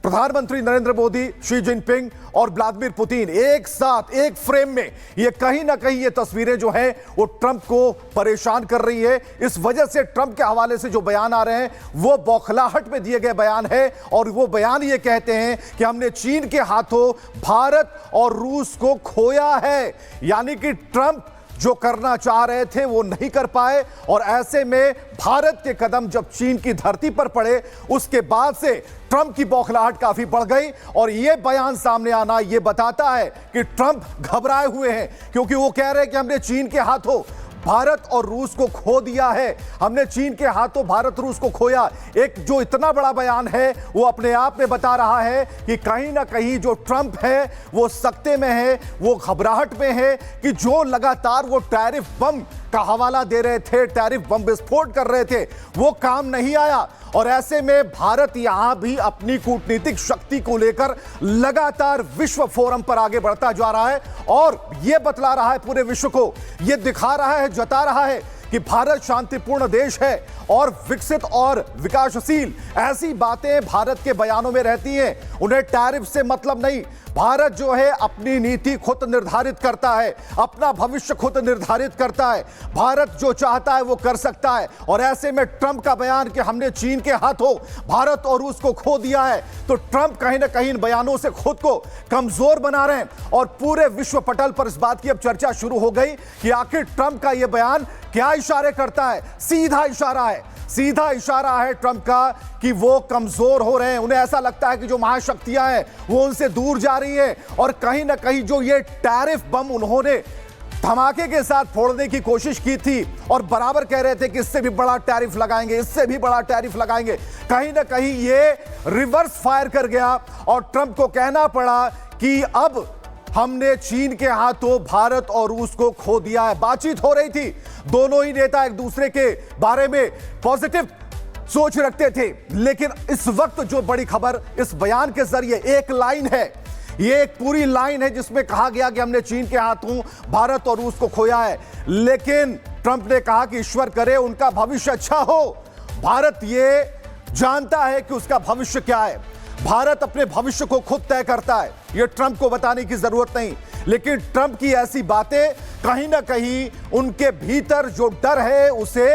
प्रधानमंत्री Narendra Modi, Xi Jinping और Vladimir Putin एक साथ एक फ्रेम में, ये कहीं ना कहीं ये तस्वीरें जो हैं वो ट्रंप को परेशान कर रही है। इस वजह से ट्रंप के हवाले से जो बयान आ रहे हैं वो बौखलाहट में दिए गए बयान है और वो बयान ये कहते हैं कि हमने चीन के हाथों भारत और रूस को खोया है। यानी कि ट्रंप जो करना चाह रहे थे वो नहीं कर पाए और ऐसे में भारत के कदम जब चीन की धरती पर पड़े उसके बाद से ट्रंप की बौखलाहट काफी बढ़ गई और यह बयान सामने आना यह बताता है कि ट्रंप घबराए हुए हैं, क्योंकि वो कह रहे हैं कि हमने चीन के हाथों भारत और रूस को खो दिया है, हमने चीन के हाथों भारत रूस को खोया। एक जो इतना बड़ा बयान है वो अपने आप में बता रहा है कि कहीं ना कहीं जो ट्रंप है वो सख्ते में है, वो घबराहट में है कि जो लगातार वो टैरिफ बम का हवाला दे रहे थे, टैरिफ बम विस्फोट कर रहे थे, वो काम नहीं आया। और ऐसे में भारत यहां भी अपनी कूटनीतिक शक्ति को लेकर लगातार विश्व फोरम पर आगे बढ़ता जा रहा है और यह बतला रहा है पूरे विश्व को, यह दिखा रहा है, जता रहा है कि भारत शांतिपूर्ण देश है और विकसित और विकासशील। ऐसी बातें भारत के बयानों में रहती हैं, उन्हें टैरिफ से मतलब नहीं। भारत जो है अपनी नीति खुद निर्धारित करता है, अपना भविष्य खुद निर्धारित करता है, भारत जो चाहता है वो कर सकता है। और ऐसे में ट्रंप का बयान कि हमने चीन के हाथों भारत और रूस को खो दिया है, तो ट्रंप कहीं ना कहीं इन बयानों से खुद को कमजोर बना रहे हैं और पूरे विश्व पटल पर इस बात की अब चर्चा शुरू हो गई कि आखिर ट्रंप का यह बयान क्या इशारे करता है। सीधा इशारा है, सीधा इशारा है ट्रंप का कि वो कमजोर हो रहे हैं, उन्हें ऐसा लगता है कि जो महाशक्तियां हैं वो उनसे दूर जा रही है और कहीं ना कहीं जो ये टैरिफ बम उन्होंने धमाके के साथ फोड़ने की कोशिश की थी और बराबर कह रहे थे कि इससे भी बड़ा टैरिफ लगाएंगे, इससे भी बड़ा टैरिफ लगाएंगे, कहीं ना कहीं ये रिवर्स फायर कर गया और ट्रंप को कहना पड़ा कि अब हमने चीन के हाथों भारत और रूस को खो दिया है। बातचीत हो रही थी, दोनों ही नेता एक दूसरे के बारे में पॉजिटिव सोच रखते थे, लेकिन इस वक्त जो बड़ी खबर इस बयान के जरिए एक लाइन है, ये एक पूरी लाइन है जिसमें कहा गया कि हमने चीन के हाथों भारत और रूस को खोया है। लेकिन ट्रंप ने कहा कि ईश्वर करे उनका भविष्य अच्छा हो। भारत ये जानता है कि उसका भविष्य क्या है, भारत अपने भविष्य को खुद तय करता है, यह ट्रंप को बताने की जरूरत नहीं। लेकिन ट्रंप की ऐसी बातें कहीं ना कहीं उनके भीतर जो डर है उसे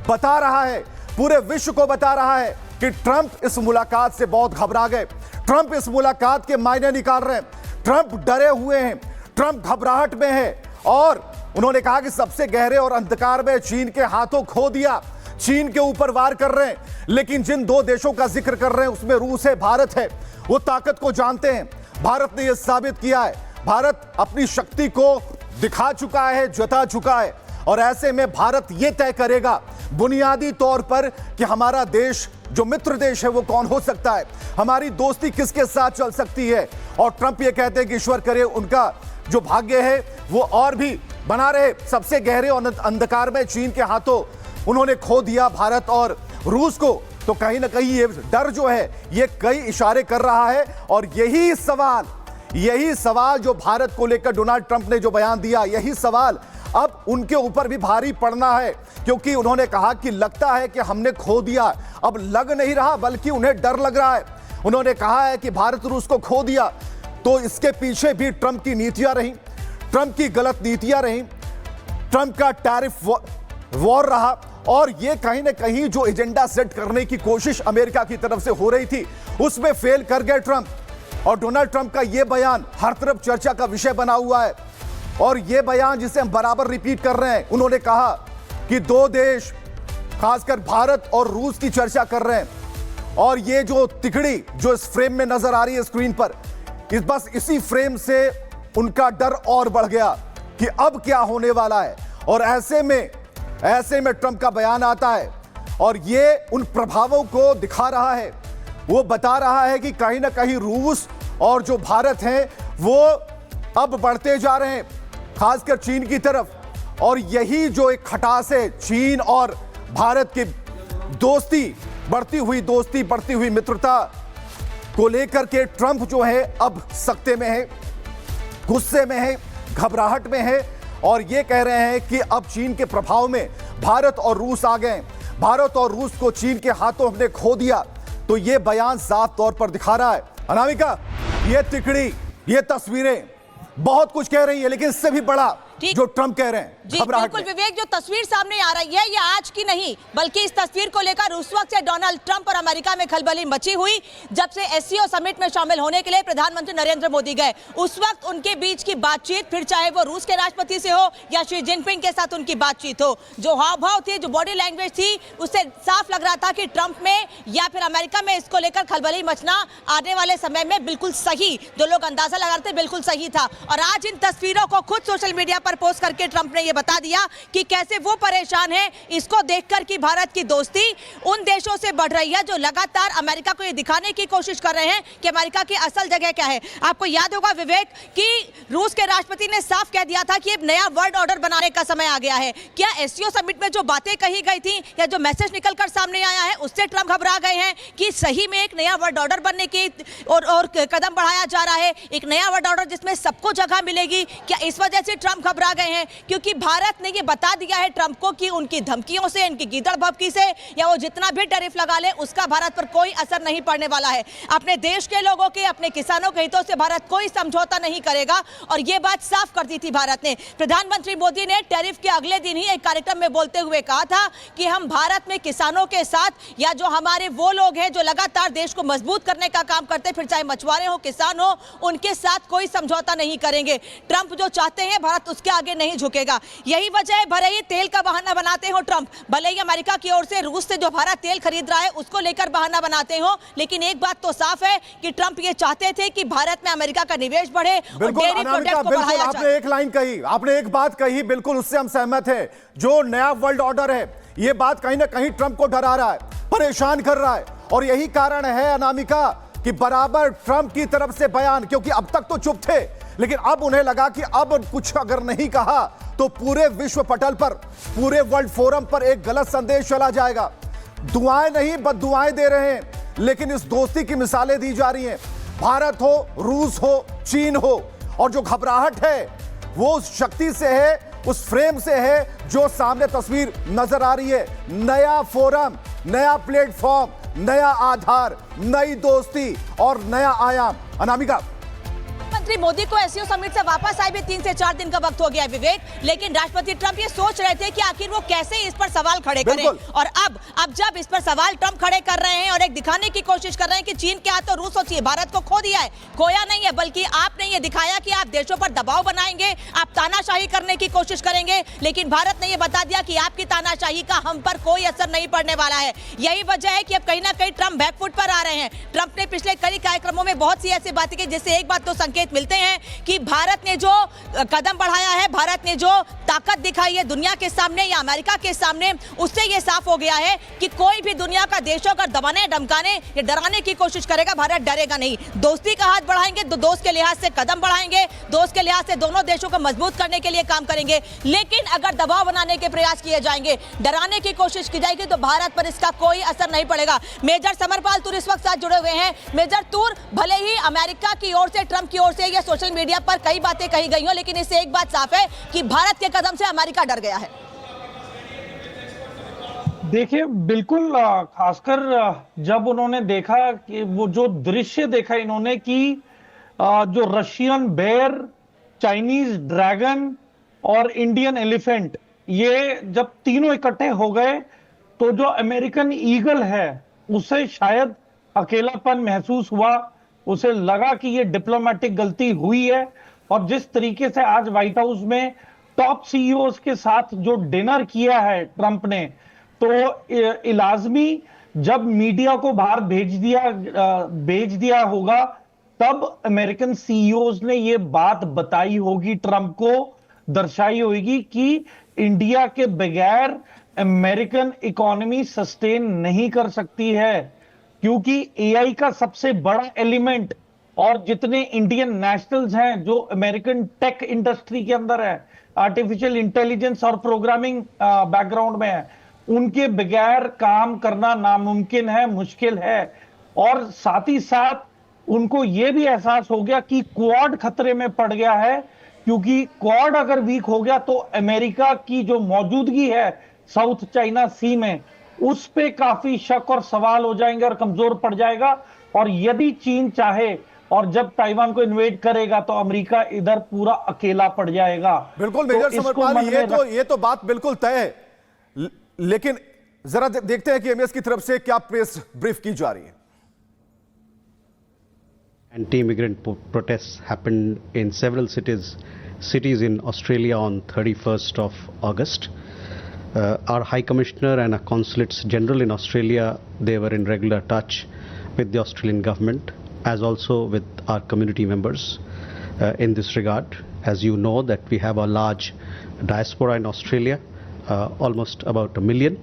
बता रहा है, पूरे विश्व को बता रहा है कि ट्रंप इस मुलाकात से बहुत घबरा गए, ट्रंप इस मुलाकात के मायने निकाल रहे हैं, ट्रंप डरे हुए हैं, ट्रंप घबराहट में है और उन्होंने कहा कि सबसे गहरे और अंधकार में चीन के हाथों खो दिया, चीन के ऊपर वार कर रहे हैं। लेकिन जिन दो देशों का जिक्र कर रहे हैं उसमें रूस है, भारत है, वो ताकत को जानते हैं, भारत ने यह साबित किया है, भारत अपनी शक्ति को दिखा चुका है, जता चुका है और ऐसे में भारत यह तय करेगा बुनियादी तौर पर कि हमारा देश जो मित्र देश है वो कौन हो सकता है, हमारी दोस्ती किसके साथ चल सकती है। और ट्रंप ये कहते हैं कि ईश्वर करे उनका जो भाग्य है वो और भी बना रहे, सबसे गहरे और अंधकार में चीन के हाथों उन्होंने खो दिया भारत और रूस को। तो कहीं ना कहीं ये डर जो है ये कई इशारे कर रहा है और यही सवाल जो भारत को लेकर डोनाल्ड ट्रंप ने जो बयान दिया, यही सवाल अब उनके ऊपर भी भारी पड़ना है, क्योंकि उन्होंने कहा कि लगता है कि हमने खो दिया। अब लग नहीं रहा बल्कि उन्हें डर लग रहा है। उन्होंने कहा है कि भारत रूस को खो दिया, तो इसके पीछे भी ट्रंप की नीतियां रहीं, ट्रंप की गलत नीतियां रहीं, ट्रंप का टैरिफ वॉर रहा और ये कहीं ना कहीं जो एजेंडा सेट करने की कोशिश अमेरिका की तरफ से हो रही थी उसमें फेल कर गए ट्रंप। और डोनाल्ड ट्रंप का यह बयान हर तरफ चर्चा का विषय बना हुआ है और यह बयान जिसे हम बराबर रिपीट कर रहे हैं, उन्होंने कहा कि दो देश खासकर भारत और रूस की चर्चा कर रहे हैं और ये जो तिकड़ी जो इस फ्रेम में नजर आ रही है स्क्रीन पर, बस इसी फ्रेम से उनका डर और बढ़ गया कि अब क्या होने वाला है। और ऐसे में ट्रंप का बयान आता है और ये उन प्रभावों को दिखा रहा है, वो बता रहा है कि कहीं ना कहीं रूस और जो भारत हैं वो अब बढ़ते जा रहे हैं खासकर चीन की तरफ। और यही जो एक खटास है चीन और भारत की दोस्ती, बढ़ती हुई मित्रता को लेकर के ट्रंप जो है अब सख्ते में है, गुस्से में है, घबराहट में है और ये कह रहे हैं कि अब चीन के प्रभाव में भारत और रूस आ गए, भारत और रूस को चीन के हाथों हमने खो दिया। तो तो ये बयान साफ तौर पर दिखा रहा है अनामिका, ये तिकड़ी, ये तस्वीरें बहुत कुछ कह रही है, लेकिन इससे भी बड़ा जो ट्रंप कह रहे हैं जी बिल्कुल विवेक, जो तस्वीर सामने आ रही है ये आज की नहीं बल्कि इस तस्वीर को लेकर उस वक्त से डोनाल्ड ट्रंप और अमेरिका में खलबली मची हुई जब से एससीओ समिट में शामिल होने के लिए प्रधानमंत्री नरेंद्र मोदी गए। उस वक्त उनके बीच की बातचीत, फिर चाहे वो रूस के राष्ट्रपति से हो या शी जिनपिंग के साथ उनकी बातचीत हो, जो हाव भाव थे, जो बॉडी लैंग्वेज थी, उससे साफ लग रहा था कि ट्रंप में या फिर अमेरिका में इसको लेकर खलबली मचना आने वाले समय में बिल्कुल सही, जो लोग अंदाजा लगा रहे थे बिल्कुल सही था। और आज इन तस्वीरों को खुद सोशल मीडिया पर पोस्ट करके ट्रंप ने यह बता दिया कि कैसे वो परेशान है इसको देखकर कि भारत की दोस्ती उन देशों से बढ़ रही है जो लगातार अमेरिका को ये दिखाने की कोशिश कर रहे हैं कि अमेरिका की असल जगह क्या है। आपको याद होगा विवेक कि रूस के राष्ट्रपति ने साफ कह दिया था कि एक नया वर्ल्ड ऑर्डर बनाने का समय आ गया है। क्या एससीओ समिट में जो बातें कही गई थी या जो मैसेज निकलकर सामने आया है उससे ट्रंप घबरा गए हैं कि सही में एक नया वर्ल्ड ऑर्डर बनने की और कदम बढ़ाया जा रहा है, एक नया वर्ल्ड ऑर्डर जिसमें सबको जगह मिलेगी? क्या इस वजह से ट्रंप घबरा गए हैं? क्योंकि भारत ने ये बता दिया है ट्रंप को कि उनकी धमकियों से, इनकी गीदड़ भभकी से या वो जितना भी टैरिफ लगा ले उसका भारत पर कोई असर नहीं पड़ने वाला है। अपने देश के लोगों के, अपने किसानों के हितों से भारत कोई समझौता नहीं करेगा और ये बात साफ कर दी थी भारत ने। प्रधानमंत्री मोदी ने टैरिफ के अगले दिन ही एक कार्यक्रम में बोलते हुए कहा था कि हम भारत में किसानों के साथ या जो हमारे वो लोग हैं जो लगातार देश को मजबूत करने का काम करते, फिर चाहे मछुआरे हो, किसान हो, उनके साथ कोई समझौता नहीं करेंगे। ट्रंप जो चाहते हैं भारत उसके आगे नहीं झुकेगा। यही वजह है, भले ही तेल का बहाना बनाते हो ट्रंप, भले ही अमेरिका की ओर से रूस से जो भारत तेल खरीद रहा है उसको लेकर बहाना बनाते हो, लेकिन एक बात तो साफ है कि ट्रंप ये चाहते थे कि भारत में अमेरिका का निवेश बढ़े और डेयरी प्रोडक्ट को बढ़ाया जाए। आपने एक लाइन कही, आपने एक बात कही, बिल्कुल उससे हम सहमत हैं। जो नया वर्ल्ड ऑर्डर है ये बात कहीं ना कहीं ट्रंप को डरा रहा है, परेशान कर रहा है और यही कारण है अनामिका कि बराबर ट्रंप की तरफ से बयान, क्योंकि अब तक तो चुप थे लेकिन अब उन्हें लगा कि अब कुछ अगर नहीं कहा तो पूरे विश्व पटल पर, पूरे वर्ल्ड फोरम पर एक गलत संदेश चला जाएगा। दुआएं नहीं बद्दुआएं दे रहे हैं, लेकिन इस दोस्ती की मिसालें दी जा रही हैं। भारत हो, रूस हो, चीन हो, और जो घबराहट है वो उस शक्ति से है, उस फ्रेम से है जो सामने तस्वीर नजर आ रही है। नया फोरम, नया प्लेटफॉर्म, नया आधार, नई दोस्ती और नया आयाम। अनामिका, प्रधानमंत्री मोदी को एससीओ समिट से वापस आए भी 3 से 4 दिन का वक्त हो गया है विवेक, लेकिन राष्ट्रपति ट्रंप ये सोच रहे थे कि आखिर वो कैसे इस पर सवाल खड़े करें। और अब जब इस पर सवाल ट्रंप खड़े कर रहे हैं और एक दिखाने की कोशिश कर रहे हैं कि चीन के हाथों रूस और भारत को खो दिया है, खोया नहीं है, बल्कि आपने ये दिखाया कि आप देशों पर दबाव बनाएंगे, आप तानाशाही करने की कोशिश करेंगे, लेकिन भारत ने यह बता दिया कि आपकी तानाशाही का हम पर कोई असर नहीं पड़ने वाला है। यही वजह है कि अब कहीं ना कहीं ट्रंप बैकफुट पर आ रहे हैं। ट्रंप ने पिछले कई कार्यक्रमों में बहुत सी ऐसी बातें की जिससे एक बात तो संकेत मिलते हैं कि भारत ने जो कदम बढ़ाया है, भारत ने जो ताकत दिखाई है दुनिया के सामने या अमेरिका के सामने, उससे यह साफ हो गया है कि कोई भी दुनिया का देश अगर दबाने, धमकाने या डराने की कोशिश करेगा, भारत डरेगा नहीं। दोस्ती का हाथ बढ़ाएंगे तो दोस्त के लिहाज से कदम बढ़ाएंगे, दोस्त के लिहाज से दोनों देशों को मजबूत करने के लिए काम करेंगे। लेकिन अगर दबाव बनाने के प्रयास किए जाएंगे, डराने की कोशिश की जाएगी, तो भारत पर इसका कोई असर नहीं पड़ेगा। मेजर समरपाल तूर इस वक्त साथ जुड़े हुए हैं। मेजर तूर, भले ही अमेरिका की ओर से, ट्रंप की ओर से या सोशल मीडिया पर कई बातें कही गई हो, लेकिन इससे एक बात साफ है कि भारत के कदम से अमेरिका डर गया है। देखिए, बिल्कुल, खासकर जब उन्होंने देखा कि वो जो दृश्य देखा इन्होंने कि जो रशियन बेयर, चाइनीज ड्रैगन और इंडियन एलिफेंट, ये जब तीनों इकट्ठे हो गए तो जो अमेरिकन ईगल है उसे शायद अकेलापन महसूस हुआ, उसे लगा कि ये डिप्लोमेटिक गलती हुई है। और जिस तरीके से आज व्हाइट हाउस में टॉप सीईओज के साथ जो डिनर किया है ट्रंप ने, तो इलाजमी जब मीडिया को बाहर भेज दिया होगा तब अमेरिकन सीईओज ने ये बात बताई होगी, ट्रंप को दर्शाई होगी कि इंडिया के बगैर अमेरिकन इकोनॉमी सस्टेन नहीं कर सकती है, क्योंकि एआई का सबसे बड़ा एलिमेंट और जितने इंडियन नेशनल्स हैं जो अमेरिकन टेक इंडस्ट्री के अंदर है, आर्टिफिशियल इंटेलिजेंस और प्रोग्रामिंग बैकग्राउंड में है, उनके बगैर काम करना नामुमकिन है, मुश्किल है। और साथ ही साथ उनको यह भी एहसास हो गया कि क्वाड खतरे में पड़ गया है, क्योंकि क्वाड अगर वीक हो गया तो अमेरिका की जो मौजूदगी है साउथ चाइना सी में उस पे काफी शक और सवाल हो जाएंगे और कमजोर पड़ जाएगा। और यदि चीन चाहे और जब ताइवान को इन्वेड करेगा तो अमेरिका इधर पूरा अकेला पड़ जाएगा। बिल्कुल तो मेजर इसको समरपाल, मन में ये तो बात बिल्कुल तय है, लेकिन जरा देखते हैं कि एमएस की तरफ से क्या प्रेस ब्रीफ की जा रही है। Anti-immigrant protests happened in several cities in Australia on 31st of August. Our High Commissioner and our Consulates General in Australia, they were in regular touch with the Australian government as also with our community members in this regard. As you know that we have a large diaspora in Australia, almost about 1 million.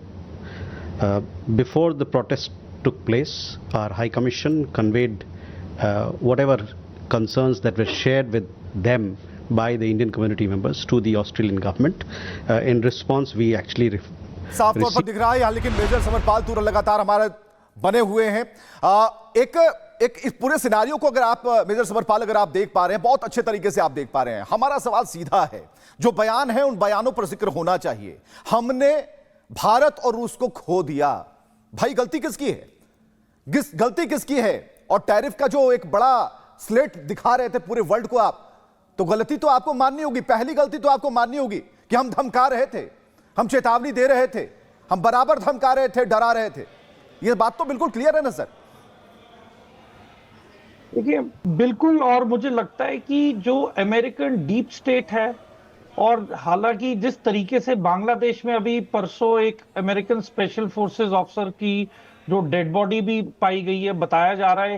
Before the protest took place, our High Commission conveyed whatever concerns that were shared with them by the Indian community members to the Australian government. In response, we actually साफ तौर पर दिख रहा है यहाँ, लेकिन major Samarpal तुरंत लगातार हमारे बने हुए हैं। एक इस पूरे सिनारियो को अगर आप मेजर समरपाल अगर आप देख पा रहे हैं, बहुत अच्छे तरीके से आप देख पा रहे हैं, हमारा सवाल सीधा है, जो बयान है उन बयानों पर जिक्र होना चाहिए। हमने भारत और रूस को खो दिया, भाई गलती किसकी है? गलती किसकी है? और टैरिफ का जो एक बड़ा स्लेट दिखा रहे थे पूरे वर्ल्ड को आप, तो गलती तो आपको माननी होगी, पहली गलती तो आपको माननी होगी कि हम धमका रहे थे, हम चेतावनी दे रहे थे, हम बराबर धमका रहे थे, डरा रहे थे। यह बात तो बिल्कुल क्लियर है ना सर? देखिए बिल्कुल, और मुझे लगता है कि जो अमेरिकन डीप स्टेट है, और हालांकि जिस तरीके से बांग्लादेश में अभी परसों एक अमेरिकन स्पेशल फोर्सेस ऑफिसर की जो डेड बॉडी भी पाई गई है, बताया जा रहा है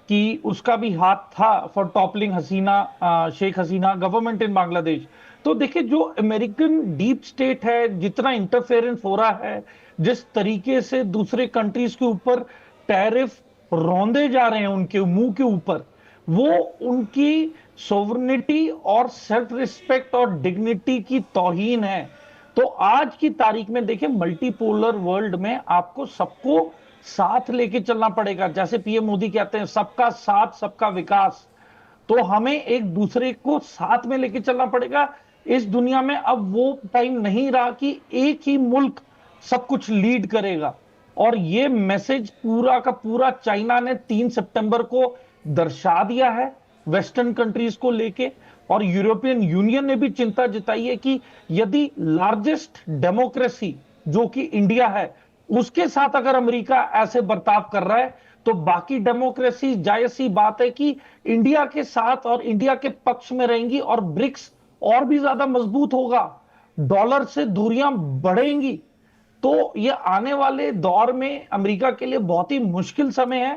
कि उसका भी हाथ था for toppling Hasina, Sheikh Hasina government in Bangladesh. तो देखिए जो अमेरिकन डीप स्टेट है, जितना इंटरफेरेंस हो रहा है, जिस तरीके से दूसरे कंट्रीज के ऊपर टैरिफ रौंदे जा रहे हैं उनके मुंह के ऊपर, वो उनकी सोवरेनिटी और सेल्फ रिस्पेक्ट और डिग्निटी की तौहीन है। तो आज की तारीख में देखिए मल्टीपोलर वर्ल्ड में आपको सबको साथ लेके चलना पड़ेगा। जैसे पीएम मोदी कहते हैं सबका साथ सबका विकास, तो हमें एक दूसरे को साथ में लेके चलना पड़ेगा। इस दुनिया में अब वो टाइम नहीं रहा कि एक ही मुल्क सब कुछ लीड करेगा। और ये मैसेज पूरा का पूरा चाइना ने 3 सितंबर को दर्शा दिया है वेस्टर्न कंट्रीज को लेके, और यूरोपियन यूनियन ने भी चिंता जताई है कि यदि लार्जेस्ट डेमोक्रेसी जो कि इंडिया है उसके साथ अगर अमेरिका ऐसे बर्ताव कर रहा है, तो बाकी डेमोक्रेसी जायज सी बात है कि इंडिया के साथ और इंडिया के पक्ष में रहेंगी, और ब्रिक्स और भी ज्यादा मजबूत होगा, डॉलर से दूरियां बढ़ेंगी। तो ये आने वाले दौर में अमेरिका के लिए बहुत ही मुश्किल समय है।